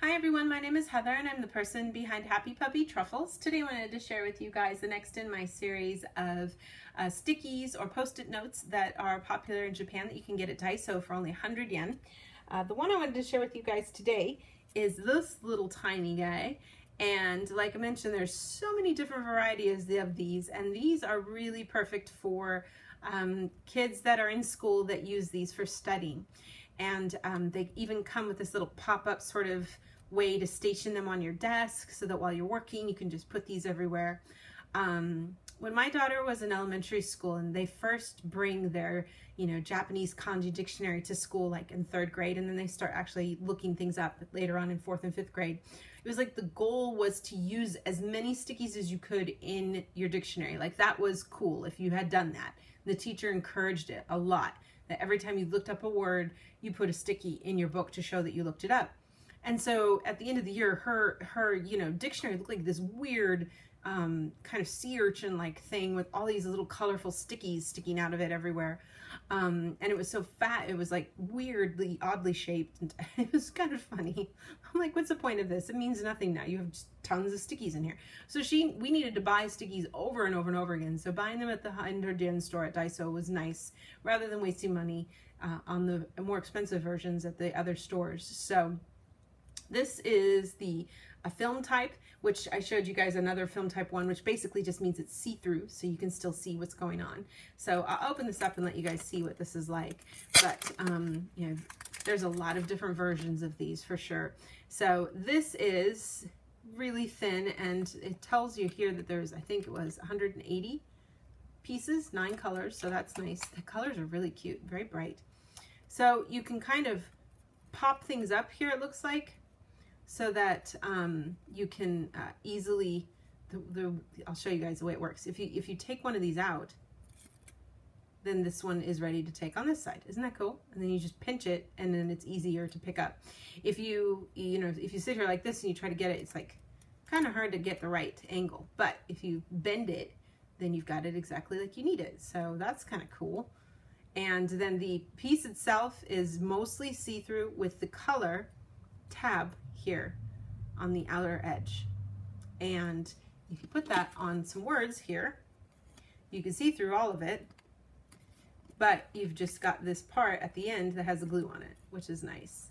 Hi everyone, my name is Heather and I'm the person behind happypuppytruffles. Today I wanted to share with you guys the next in my series of stickies or post-it notes that are popular in Japan that you can get at DAISO for only 100 yen. The one I wanted to share with you guys today is this little tiny guy. And like I mentioned, there's so many different varieties of these, and these are really perfect for kids that are in school that use these for studying. And they even come with this little pop-up sort of way to station them on your desk so that while you're working you can just put these everywhere. When my daughter was in elementary school and they first bring their Japanese kanji dictionary to school like in 3rd grade, and then they start actually looking things up later on in 4th and 5th grade, it was like the goal was to use as many stickies as you could in your dictionary. Like that was cool if you had done that. The teacher encouraged it a lot, that every time you looked up a word, you put a sticky in your book to show that you looked it up. And so at the end of the year, her dictionary looked like this weird kind of sea urchin like thing with all these little colorful stickies sticking out of it everywhere. And it was so fat, it was like weirdly, oddly shaped, and it was kind of funny. I'm like, what's the point of this? It means nothing now. You have just tons of stickies in here. So we needed to buy stickies over and over and over again. So buying them at the 100 yen store at DAISO was nice, rather than wasting money on the more expensive versions at the other stores. So this is a film type, which I showed you guys another film type one, which basically just means it's see-through, so you can still see what's going on. So I'll open this up and let you guys see what this is like. But there's a lot of different versions of these for sure. So this is really thin, and it tells you here that there's, I think it was 180 pieces, 9 colors, so that's nice. The colors are really cute, very bright. So you can kind of pop things up here, it looks like, so that you can easily, I'll show you guys the way it works. If you take one of these out, then this one is ready to take on this side. Isn't that cool? And then you just pinch it, and then it's easier to pick up. If you sit here like this and you try to get it, it's like kind of hard to get the right angle. But if you bend it, then you've got it exactly like you need it. So that's kind of cool. And then the piece itself is mostly see-through with the color tab here on the outer edge. And if you put that on some words here, you can see through all of it, but you've just got this part at the end that has the glue on it, which is nice.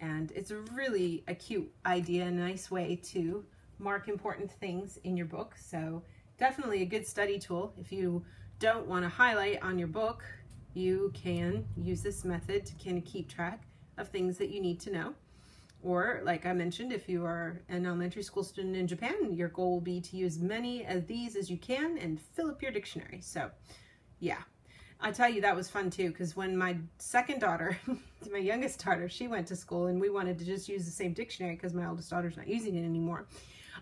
And it's really a cute idea, a nice way to mark important things in your book. So definitely a good study tool. If you don't want to highlight on your book, you can use this method to kind of keep track of things that you need to know. Or, like I mentioned, if you are an elementary school student in Japan, your goal will be to use many of these as you can and fill up your dictionary. So, yeah. I tell you, that was fun too, because when my second daughter, my youngest daughter, she went to school and we wanted to just use the same dictionary because my oldest daughter's not using it anymore.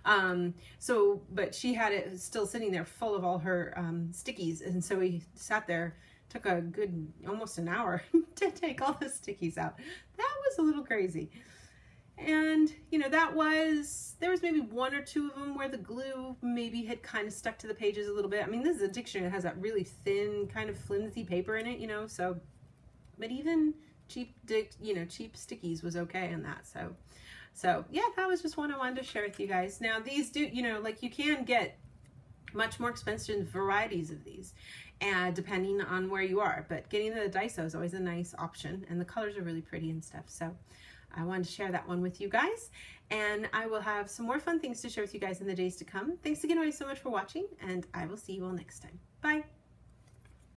But she had it still sitting there full of all her stickies, and so we sat there, took a good, almost an hour to take all the stickies out. That was a little crazy. And there was maybe 1 or 2 of them where the glue maybe had kind of stuck to the pages a little bit. I mean, this is a dictionary that has that really thin, kind of flimsy paper in it, so, but even cheap stickies was okay on that. So yeah, that was just one I wanted to share with you guys. Now these do, like you can get much more expensive varieties of these, and depending on where you are, but getting the DAISO is always a nice option, and the colors are really pretty and stuff. So I wanted to share that one with you guys, and I will have some more fun things to share with you guys in the days to come. Thanks again always so much for watching, and I will see you all next time. Bye!